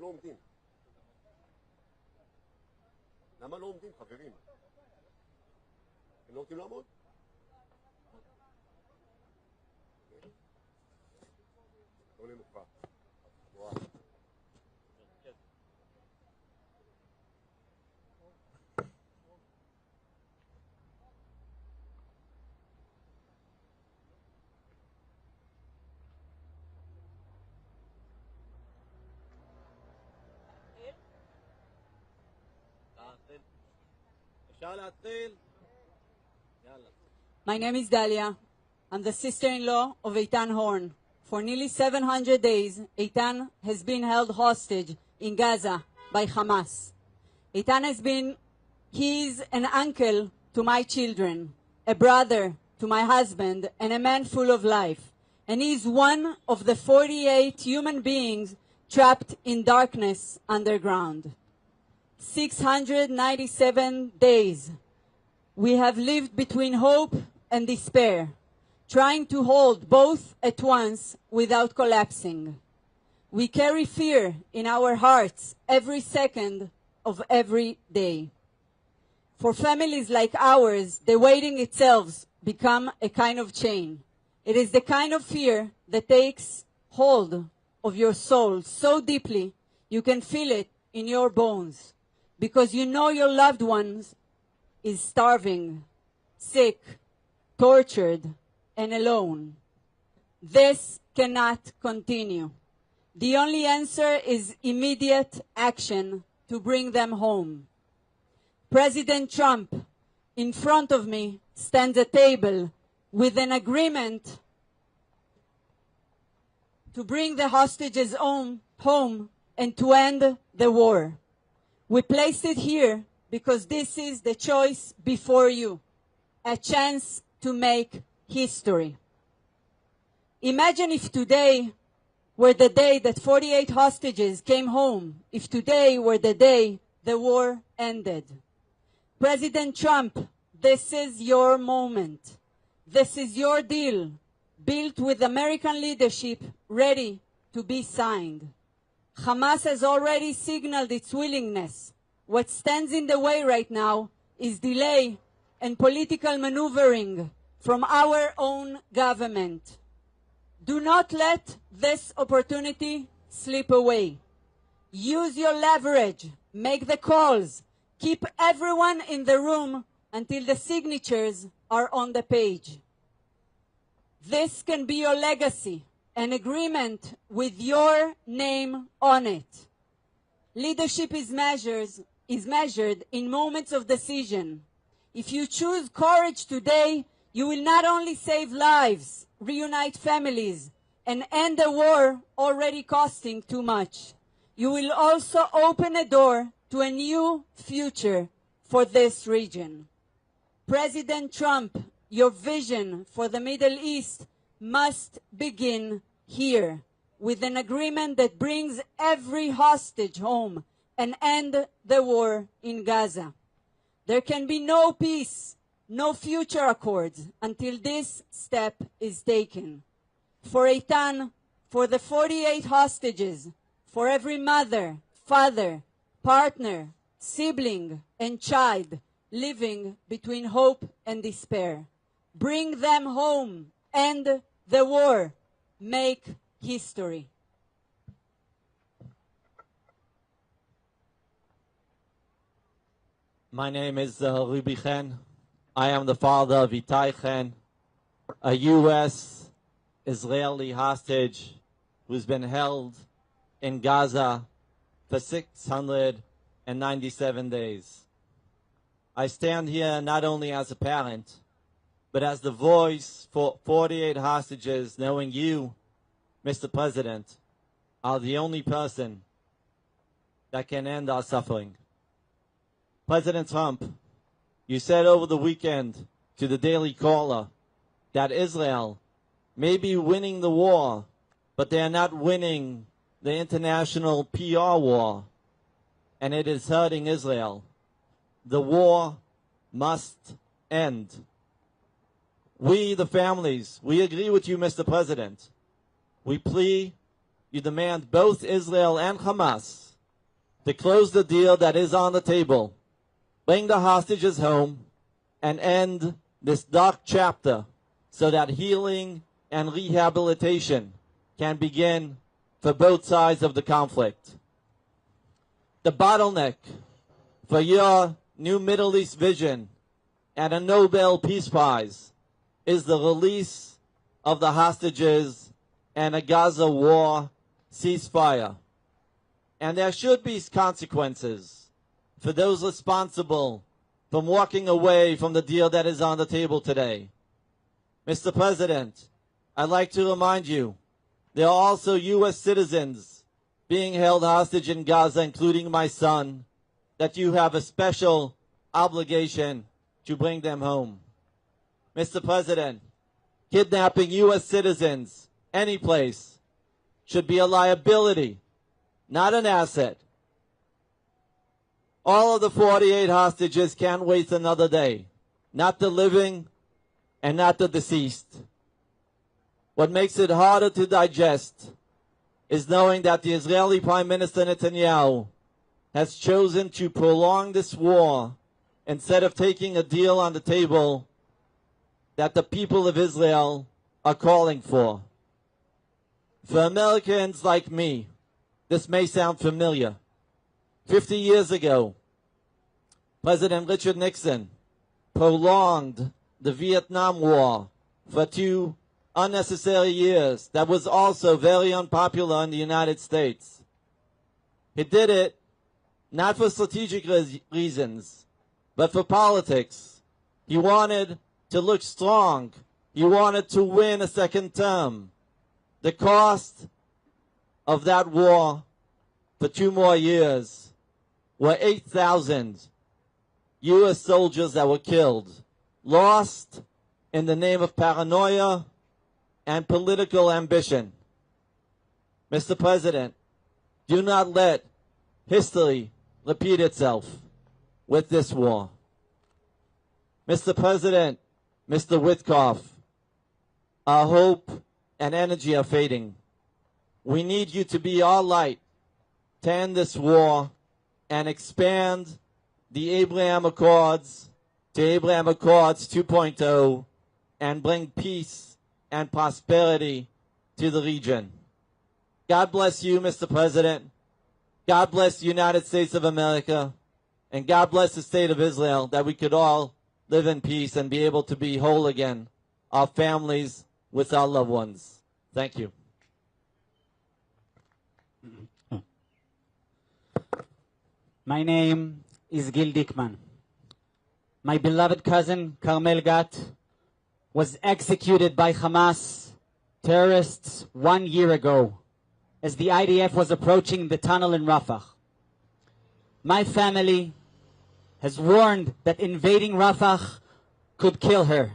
עומדים? למה לא עומדים, חברים? אתם לא רוצים לעמוד? לא נמוכה. וואו. My name is Dalia. I'm the sister-in-law of Eitan Horn. For nearly 700 days, Eitan has been held hostage in Gaza by Hamas. Eitan he's an uncle to my children, a brother to my husband, and a man full of life. And he's one of the 48 human beings trapped in darkness underground. 697 days. We have lived between hope and despair, trying to hold both at once without collapsing. We carry fear in our hearts every second of every day. For families like ours, the waiting itself becomes a kind of chain. It is the kind of fear that takes hold of your soul so deeply you can feel it in your bones, because you know your loved ones is starving, sick, tortured, and alone. This cannot continue. The only answer is immediate action to bring them home. President Trump, in front of me, stands at a table with an agreement to bring the hostages home and to end the war. We placed it here because this is the choice before you, a chance to make history. Imagine if today were the day that 48 hostages came home, if today were the day the war ended. President Trump, this is your moment. This is your deal, built with American leadership, ready to be signed. Hamas has already signaled its willingness. What stands in the way right now is delay and political maneuvering from our own government. Do not let this opportunity slip away. Use your leverage, make the calls, keep everyone in the room until the signatures are on the page. This can be your legacy, an agreement with your name on it. Leadership is measured in moments of decision. If you choose courage today, you will not only save lives, reunite families, and end a war already costing too much. You will also open a door to a new future for this region. President Trump, your vision for the Middle East must begin here, with an agreement that brings every hostage home and end the war in Gaza. There can be no peace, no future accords until this step is taken. For Eitan, for the 48 hostages, for every mother, father, partner, sibling, and child living between hope and despair. Bring them home. End the war. Make history. My name is Ruby Chen. I am the father of Itai Chen, a U.S. Israeli hostage who's been held in Gaza for 697 days. I stand here not only as a parent, but as the voice for 48 hostages, knowing you, Mr. President, are the only person that can end our suffering. President Trump, you said over the weekend to the Daily Caller that Israel may be winning the war, but they are not winning the international PR war, and it is hurting Israel. The war must end. We, the families, we agree with you, Mr. President. We plea, you demand both Israel and Hamas to close the deal that is on the table, bring the hostages home, and end this dark chapter so that healing and rehabilitation can begin for both sides of the conflict. The bottleneck for your new Middle East vision and a Nobel Peace Prize is the release of the hostages and a Gaza war ceasefire. And there should be consequences for those responsible from walking away from the deal that is on the table today. Mr. President, I'd like to remind you, there are also U.S. citizens being held hostage in Gaza, including my son, that you have a special obligation to bring them home. Mr. President, kidnapping U.S. citizens any place should be a liability, not an asset. All of the 48 hostages can't wait another day, not the living and not the deceased. What makes it harder to digest is knowing that the Israeli Prime Minister Netanyahu has chosen to prolong this war instead of taking a deal on the table that the people of Israel are calling for. For Americans like me, this may sound familiar. 50 years ago, President Richard Nixon prolonged the Vietnam War for 2 unnecessary years. That was also very unpopular in the United States. He did it not for strategic reasons, but for politics. He wanted to look strong. He wanted to win a second term. The cost of that war for 2 more years were 8,000 U.S. soldiers that were killed, lost in the name of paranoia and political ambition. Mr. President, do not let history repeat itself with this war. Mr. President, Mr. Witkoff, our hope and energy are fading. We need you to be our light to end this war and expand the Abraham Accords to Abraham Accords 2.0 and bring peace and prosperity to the region. God bless you, Mr. President. God bless the United States of America. And God bless the state of Israel, that we could all live in peace and be able to be whole again, our families with our loved ones. Thank you. My name is Gil Dickman. My beloved cousin, Carmel Gat, was executed by Hamas terrorists 1 year ago as the IDF was approaching the tunnel in Rafah. My family has warned that invading Rafah could kill her,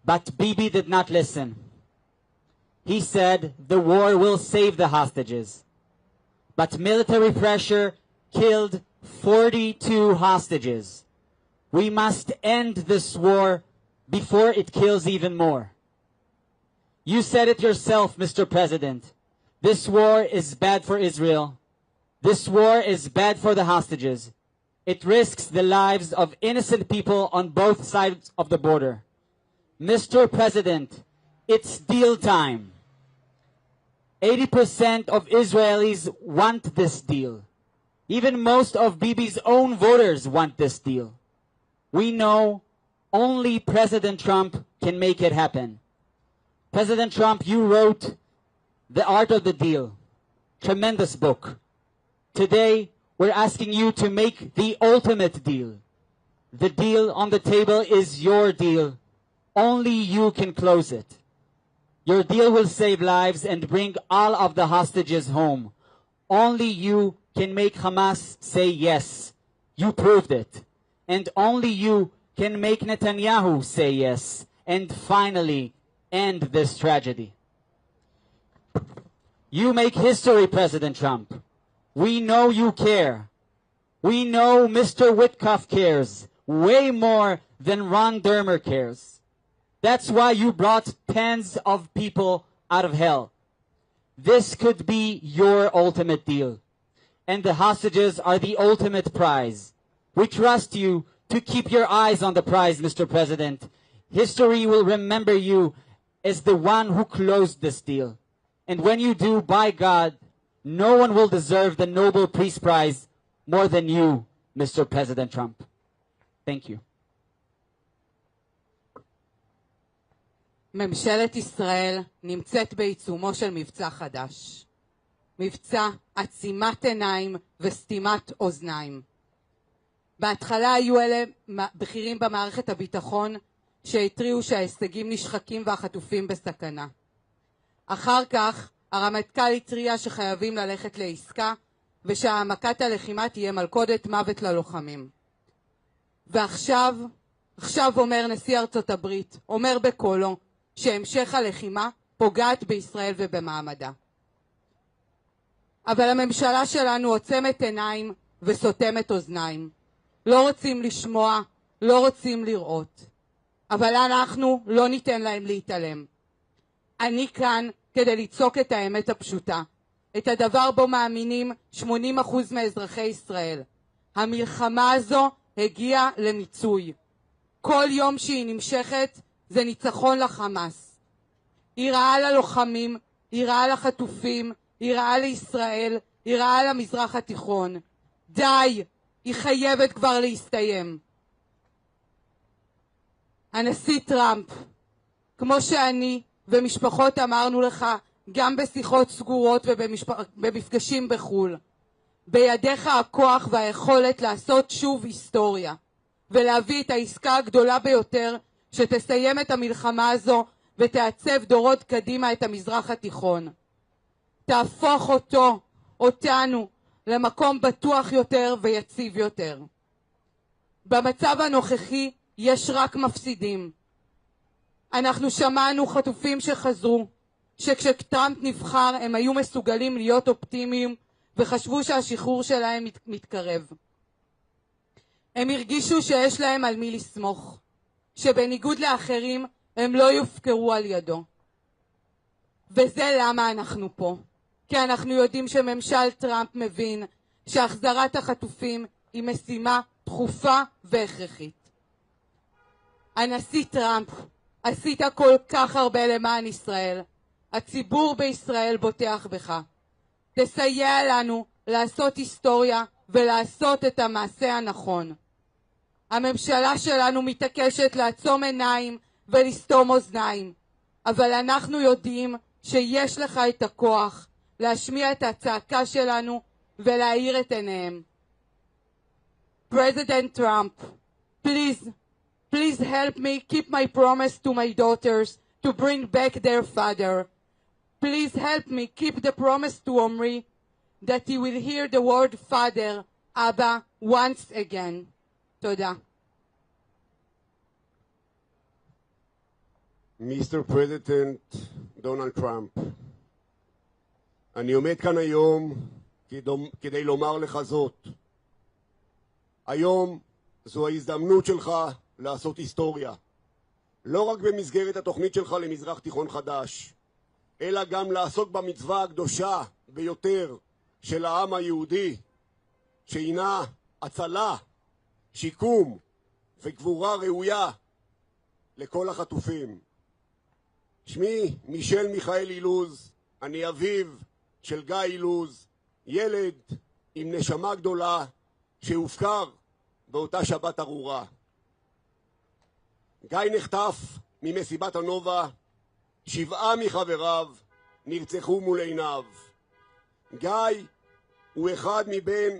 but Bibi did not listen. He said the war will save the hostages, but military pressure killed 42 hostages. We must end this war before it kills even more. You said it yourself, Mr. President. This war is bad for Israel. This war is bad for the hostages. It risks the lives of innocent people on both sides of the border. Mr. President, it's deal time. 80% of Israelis want this deal. Even most of Bibi's own voters want this deal. We know only President Trump can make it happen. President Trump, you wrote The Art of the Deal. Tremendous book. Today, we're asking you to make the ultimate deal. The deal on the table is your deal. Only you can close it. Your deal will save lives and bring all of the hostages home. Only you can make Hamas say yes. You proved it. And only you can make Netanyahu say yes. And finally, end this tragedy. You make history, President Trump. We know you care. We know Mr. Witkoff cares way more than Ron Dermer cares. That's why you brought tens of people out of hell. This could be your ultimate deal. and the hostages are the ultimate prize. We trust you to keep your eyes on the prize, Mr. President. History will remember you as the one who closed this deal. And when you do, by God, no one will deserve the Nobel Peace Prize more than you, Mr. President Trump. Thank you. ממשלת ישראל נמצאת בעיצומו של מבצע חדש. מבצע עצימת עיניים וסתימת אוזניים. בהתחלה היו אלה בכירים במערכת הביטחון שהתריעו שההישגים נשחקים והחטופים בסכנה. אחר כך הרמטכ"ל התריע שחייבים ללכת לעסקה ושהעמקת הלחימה תהיה מלכודת מוות ללוחמים. ועכשיו אומר נשיא ארצות הברית, אומר בקולו, שהמשך הלחימה פוגעת בישראל ובמעמדה. אבל הממשלה שלנו עוצמת עיניים וסותמת אוזניים. לא רוצים לשמוע, לא רוצים לראות. אבל אנחנו לא ניתן להם להתעלם. אני כאן כדי לצעוק את האמת הפשוטה. את הדבר בו מאמינים 80% מאזרחי ישראל. המלחמה הזו הגיעה למיצוי. כל יום שהיא נמשכת זה ניצחון לחמאס. היא רעה ללוחמים, היא רעה לחטופים, היא רעה לישראל, היא רעה למזרח התיכון. די, היא חייבת כבר להסתיים. הנשיא טראמפ, כמו שאני ומשפחות אמרנו לך, גם בשיחות סגורות ובמפגשים בחול, בידיך הכוח והיכולת לעשות שוב היסטוריה, ולהביא את העסקה הגדולה ביותר שתסיים את המלחמה הזו ותעצב דורות קדימה את המזרח התיכון. תהפוך אותנו, למקום בטוח יותר ויציב יותר. במצב הנוכחי יש רק מפסידים. אנחנו שמענו חטופים שחזרו, שכשטראמפ נבחר הם היו מסוגלים להיות אופטימיים וחשבו שהשחרור שלהם מתקרב. הם הרגישו שיש להם על מי לסמוך, שבניגוד לאחרים הם לא יופקרו על ידו. וזה למה אנחנו פה. כי אנחנו יודעים שממשל טראמפ מבין שהחזרת החטופים היא משימה דחופה והכרחית. הנשיא טראמפ, עשית כל כך הרבה למען ישראל. הציבור בישראל בוטח בך. תסייע לנו לעשות היסטוריה ולעשות את המעשה הנכון. הממשלה שלנו מתעקשת לעצום עיניים ולסתום אוזניים, אבל אנחנו יודעים שיש לך את הכוח להשמיע את הצעקה שלנו ולהאיר את עיניהם. President Trump, please help me keep my promise to my daughters to bring back their father. Please help me keep the promise to Omri that he will hear the word father, Abba, once again. תודה. Mr. President Donald Trump, אני עומד כאן היום כדי לומר לך זאת. היום זו ההזדמנות שלך לעשות היסטוריה. לא רק במסגרת התוכנית שלך למזרח תיכון חדש, אלא גם לעסוק במצווה הקדושה ביותר של העם היהודי, שהינה הצלה, שיקום וגבורה ראויה לכל החטופים. שמי מישל מיכאל אילוז, אני אביו של גיא אילוז, ילד עם נשמה גדולה שהופקר באותה שבת ארורה. גיא נחטף ממסיבת הנובה, 7 מחבריו נרצחו מול עיניו. גיא הוא אחד מבין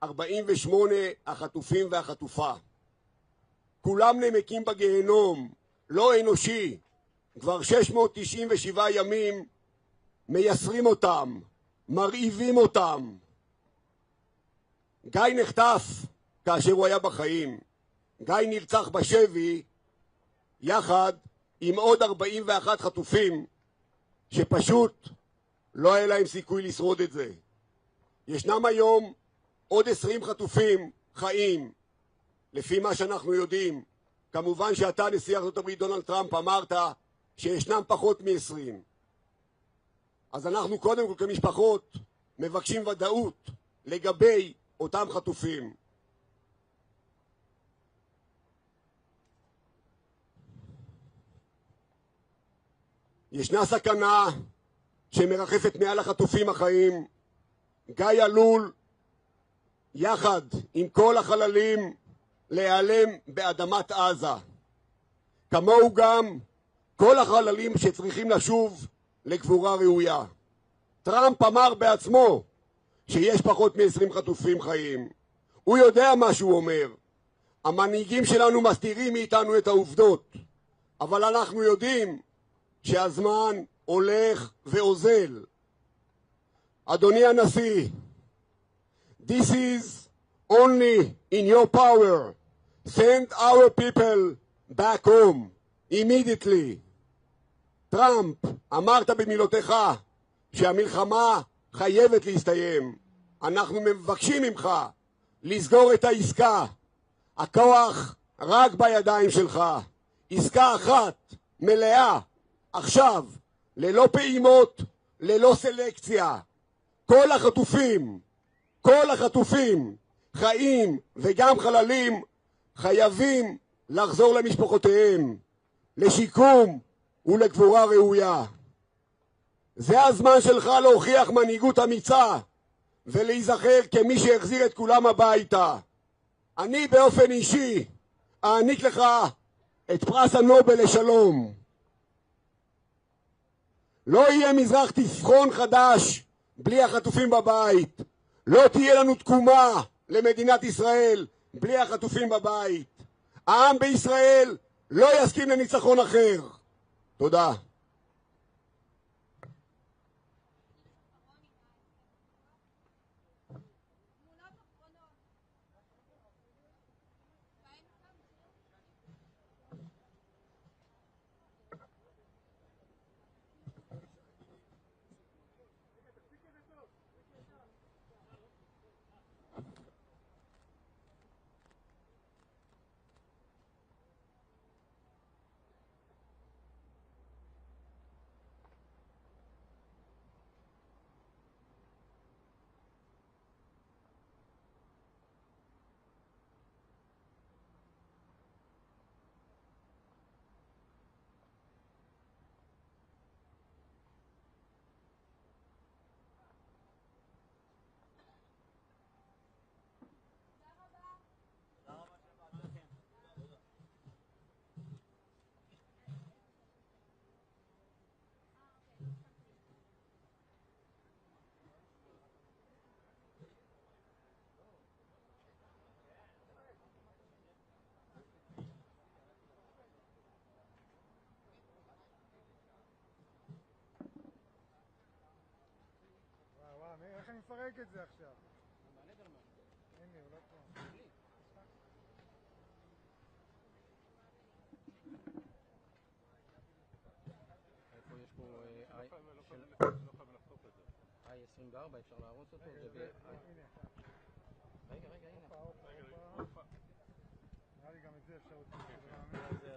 48 החטופים והחטופה. כולם נמקים בגיהנום, לא אנושי. כבר 697 ימים מייסרים אותם, מרעיבים אותם. גיא נחטף כאשר הוא היה בחיים. גיא נרצח בשבי יחד עם עוד 41 חטופים שפשוט לא היה להם סיכוי לשרוד את זה. ישנם היום עוד 20 חטופים חיים, לפי מה שאנחנו יודעים. כמובן שאתה, נשיא ארצות הברית דונלד טראמפ, אמרת שישנם פחות מ-20. אז אנחנו קודם כל כמשפחות מבקשים ודאות לגבי אותם חטופים. ישנה סכנה שמרחפת מעל החטופים החיים. גיא עלול, יחד עם כל החללים, להיעלם באדמת עזה. כמוהו גם כל החללים שצריכים לשוב לגבורה ראויה. טראמפ אמר בעצמו שיש פחות מ-20 חטופים חיים. הוא יודע מה שהוא אומר. המנהיגים שלנו מסתירים מאיתנו את העובדות, אבל אנחנו יודעים שהזמן הולך ואוזל. אדוני הנשיא, this is only in your power. Send our people back home immediately. טראמפ, אמרת במילותיך שהמלחמה חייבת להסתיים. אנחנו מבקשים ממך לסגור את העסקה. הכוח רק בידיים שלך. עסקה אחת, מלאה, עכשיו, ללא פעימות, ללא סלקציה. כל החטופים, חיים וגם חללים, חייבים לחזור למשפחותיהם, לשיקום ולגבורה ראויה. זה הזמן שלך להוכיח מנהיגות אמיצה ולהיזכר כמי שהחזיר את כולם הביתה. אני באופן אישי אעניק לך את פרס הנובל לשלום. לא יהיה מזרח תיכון חדש בלי החטופים בבית. לא תהיה לנו תקומה למדינת ישראל בלי החטופים בבית. העם בישראל לא יסכים לניצחון אחר. תודה. איך אני מפרק את זה עכשיו? הנה, הוא לא פה. איפה יש פה I24, אפשר להרוס אותו? רגע, הנה. נראה לי גם את זה אפשר להוציא.